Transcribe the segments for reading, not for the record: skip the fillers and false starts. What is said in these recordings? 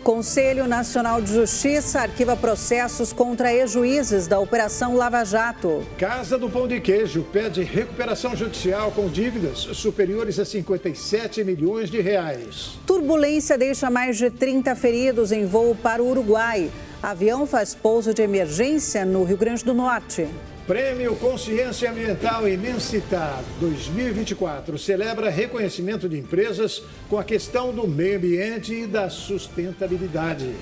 Conselho Nacional de Justiça arquiva processos contra ex-juízes da Operação Lava Jato. Casa do Pão de Queijo pede recuperação judicial com dívidas superiores a 57 milhões de reais. Turbulência deixa mais de 30 feridos em voo para o Uruguai. Avião faz pouso de emergência no Rio Grande do Norte. Prêmio Consciência Ambiental Imensitar 2024 celebra reconhecimento de empresas com a questão do meio ambiente e da sustentabilidade.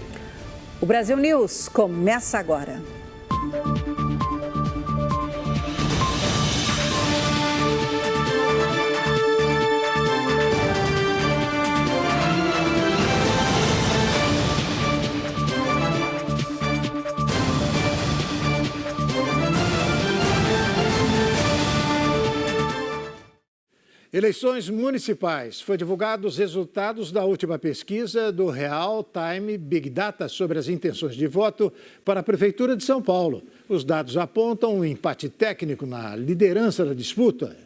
O Brasil News começa agora. Eleições municipais. Foi divulgados os resultados da última pesquisa do Real Time Big Data sobre as intenções de voto para a Prefeitura de São Paulo. Os dados apontam um empate técnico na liderança da disputa.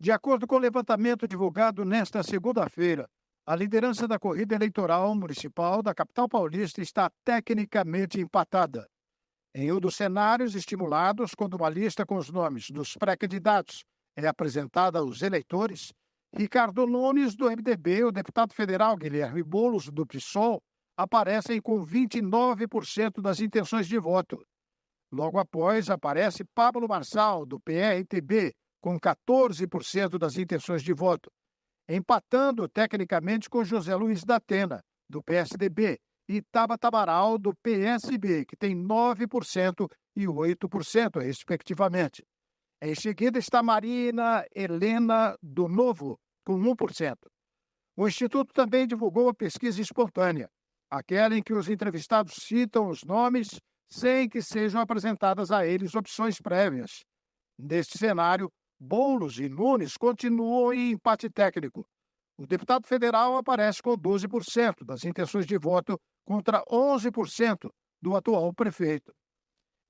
De acordo com o levantamento divulgado nesta segunda-feira, a liderança da corrida eleitoral municipal da capital paulista está tecnicamente empatada. Em um dos cenários estimulados, quando uma lista com os nomes dos pré-candidatos é apresentada aos eleitores, Ricardo Nunes, do MDB, o deputado federal Guilherme Boulos, do PSOL, aparecem com 29% das intenções de voto. Logo após, aparece Pablo Marçal, do PRTB, com 14% das intenções de voto, empatando tecnicamente com José Luiz da Atena, do PSDB, e Tabata Amaral, do PSB, que tem 9% e 8%, respectivamente. Em seguida está Marina Helena do Novo, com 1%. O Instituto também divulgou a pesquisa espontânea, aquela em que os entrevistados citam os nomes sem que sejam apresentadas a eles opções prévias. Neste cenário, Boulos e Nunes continuam em empate técnico. O deputado federal aparece com 12% das intenções de voto contra 11% do atual prefeito.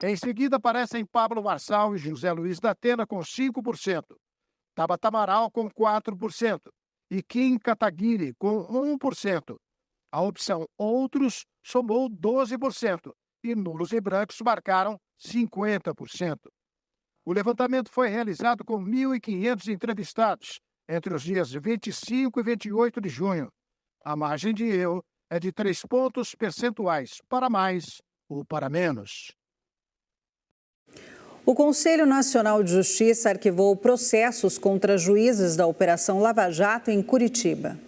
Em seguida, aparecem Pablo Marçal e José Luiz da Atena com 5%, Tabata Amaral com 4% e Kim Kataguiri com 1%. A opção Outros somou 12% e nulos e brancos marcaram 50%. O levantamento foi realizado com 1.500 entrevistados entre os dias 25 e 28 de junho. A margem de erro é de 3 pontos percentuais para mais ou para menos. O Conselho Nacional de Justiça arquivou processos contra juízes da Operação Lava Jato em Curitiba.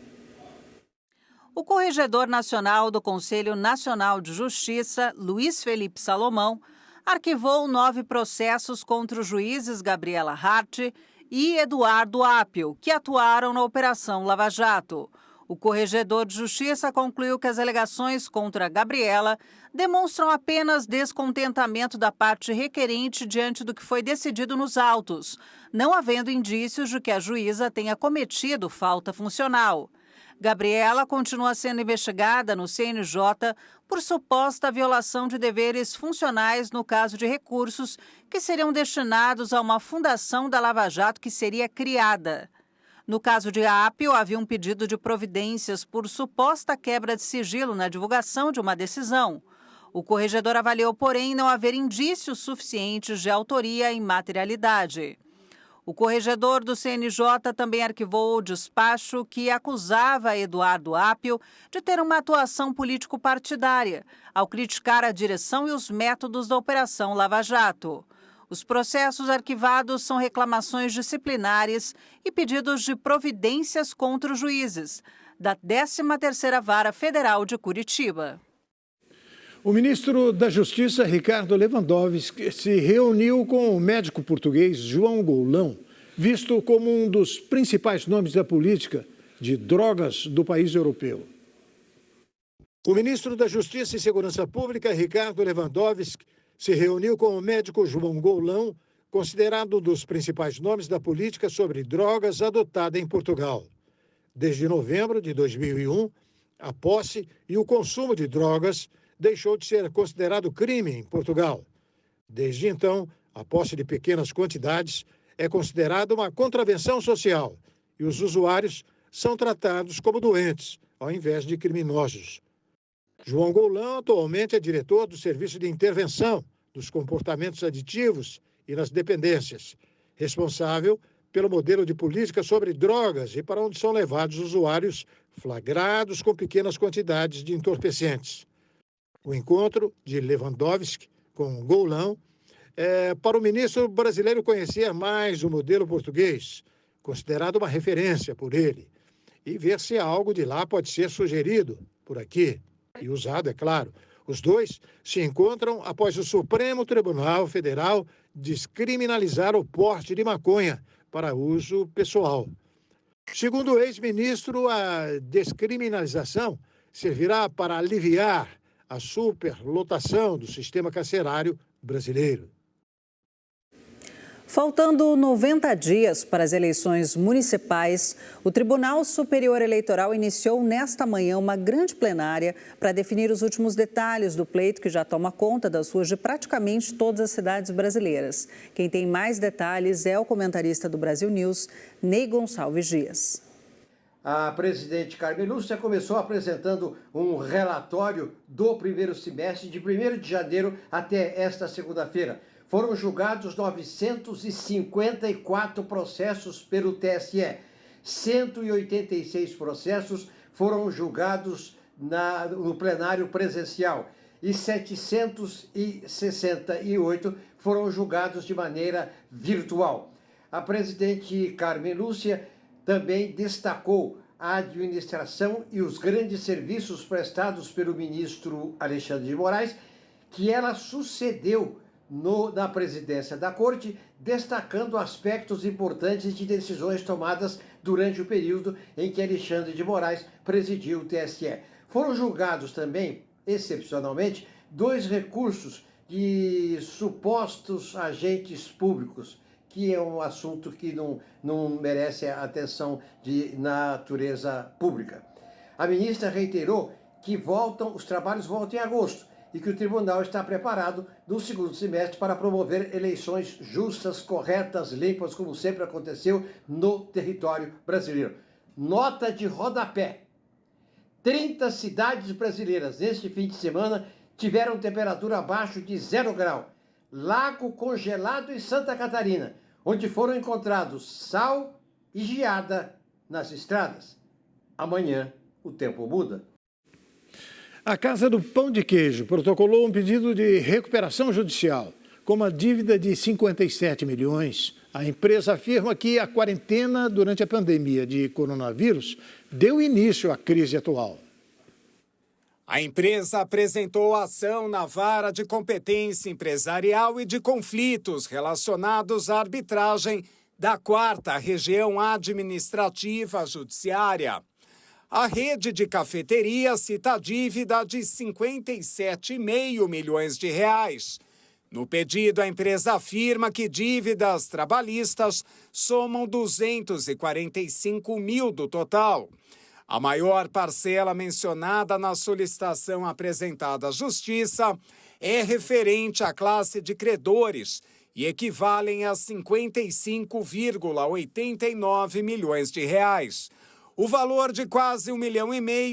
O corregedor nacional do Conselho Nacional de Justiça, Luiz Felipe Salomão, arquivou 9 processos contra os juízes Gabriela Hart e Eduardo Apio, que atuaram na Operação Lava Jato. O corregedor de Justiça concluiu que as alegações contra Gabriela demonstram apenas descontentamento da parte requerente diante do que foi decidido nos autos, não havendo indícios de que a juíza tenha cometido falta funcional. Gabriela continua sendo investigada no CNJ por suposta violação de deveres funcionais no caso de recursos que seriam destinados a uma fundação da Lava Jato que seria criada. No caso de Apio, havia um pedido de providências por suposta quebra de sigilo na divulgação de uma decisão. O corregedor avaliou, porém, não haver indícios suficientes de autoria e materialidade. O corregedor do CNJ também arquivou o despacho que acusava Eduardo Apio de ter uma atuação político-partidária, ao criticar a direção e os métodos da Operação Lava Jato. Os processos arquivados são reclamações disciplinares e pedidos de providências contra os juízes da 13ª Vara Federal de Curitiba. O ministro da Justiça, Ricardo Lewandowski, se reuniu com o médico português João Goulão, visto como um dos principais nomes da política de drogas do país europeu. O ministro da Justiça e Segurança Pública, Ricardo Lewandowski, se reuniu com o médico João Goulão, considerado um dos principais nomes da política sobre drogas adotada em Portugal. Desde novembro de 2001, a posse e o consumo de drogas deixou de ser considerado crime em Portugal. Desde então, a posse de pequenas quantidades é considerada uma contravenção social e os usuários são tratados como doentes, ao invés de criminosos. João Goulão atualmente é diretor do Serviço de Intervenção dos Comportamentos Aditivos e nas Dependências, responsável pelo modelo de política sobre drogas e para onde são levados usuários flagrados com pequenas quantidades de entorpecentes. O encontro de Lewandowski com Goulão é para o ministro brasileiro conhecer mais o modelo português, considerado uma referência por ele, e ver se algo de lá pode ser sugerido por aqui e usado, é claro. Os dois se encontram após o Supremo Tribunal Federal descriminalizar o porte de maconha para uso pessoal. Segundo o ex-ministro, a descriminalização servirá para aliviar a superlotação do sistema carcerário brasileiro. Faltando 90 dias para as eleições municipais, o Tribunal Superior Eleitoral iniciou nesta manhã uma grande plenária para definir os últimos detalhes do pleito que já toma conta das ruas de praticamente todas as cidades brasileiras. Quem tem mais detalhes é o comentarista do Brasil News, Ney Gonçalves Dias. A presidente Carmen Lúcia começou apresentando um relatório do primeiro semestre, de 1º de janeiro até esta segunda-feira. Foram julgados 954 processos pelo TSE. 186 processos foram julgados no plenário presencial e 768 foram julgados de maneira virtual. A presidente Carmen Lúcia também destacou a administração e os grandes serviços prestados pelo ministro Alexandre de Moraes, que ela sucedeu na presidência da Corte, destacando aspectos importantes de decisões tomadas durante o período em que Alexandre de Moraes presidiu o TSE. Foram julgados também, excepcionalmente, 2 recursos de supostos agentes públicos, que é um assunto que não merece a atenção de natureza pública. A ministra reiterou que os trabalhos voltam em agosto e que o tribunal está preparado no segundo semestre para promover eleições justas, corretas, limpas, como sempre aconteceu no território brasileiro. Nota de rodapé: 30 cidades brasileiras neste fim de semana tiveram temperatura abaixo de 0 grau. Lago congelado em Santa Catarina, onde foram encontrados sal e geada nas estradas. Amanhã o tempo muda. A Casa do Pão de Queijo protocolou um pedido de recuperação judicial. Com uma dívida de 57 milhões, a empresa afirma que a quarentena durante a pandemia de coronavírus deu início à crise atual. A empresa apresentou ação na Vara de Competência Empresarial e de Conflitos relacionados à arbitragem da 4ª Região Administrativa Judiciária. A rede de cafeterias cita a dívida de 57,5 milhões de reais. No pedido, a empresa afirma que dívidas trabalhistas somam 245 mil do total. A maior parcela mencionada na solicitação apresentada à Justiça é referente à classe de credores e equivalem a 55,89 milhões de reais. O valor de quase 1,5 milhão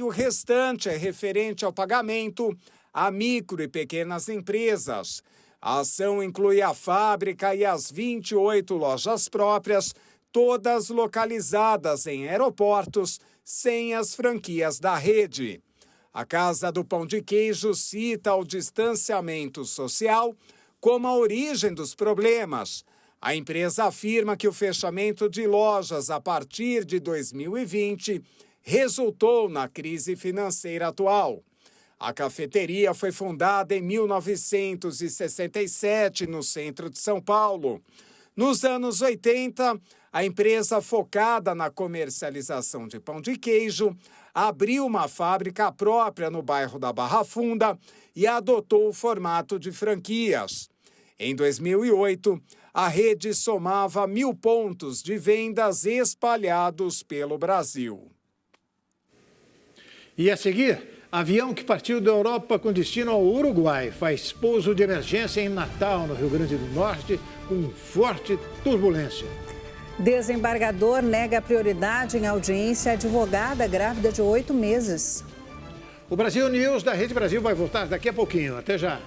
restante é referente ao pagamento a micro e pequenas empresas. A ação inclui a fábrica e as 28 lojas próprias, todas localizadas em aeroportos, sem as franquias da rede. A Casa do Pão de Queijo cita o distanciamento social como a origem dos problemas. A empresa afirma que o fechamento de lojas a partir de 2020 resultou na crise financeira atual. A cafeteria foi fundada em 1967 no centro de São Paulo. Nos anos 80, a empresa focada na comercialização de pão de queijo abriu uma fábrica própria no bairro da Barra Funda e adotou o formato de franquias. Em 2008, a rede somava 1.000 pontos de vendas espalhados pelo Brasil. E a seguir, avião que partiu da Europa com destino ao Uruguai faz pouso de emergência em Natal, no Rio Grande do Norte, com forte turbulência. Desembargador nega prioridade em audiência à advogada grávida de 8 meses. O Brasil News da Rede Brasil vai voltar daqui a pouquinho. Até já.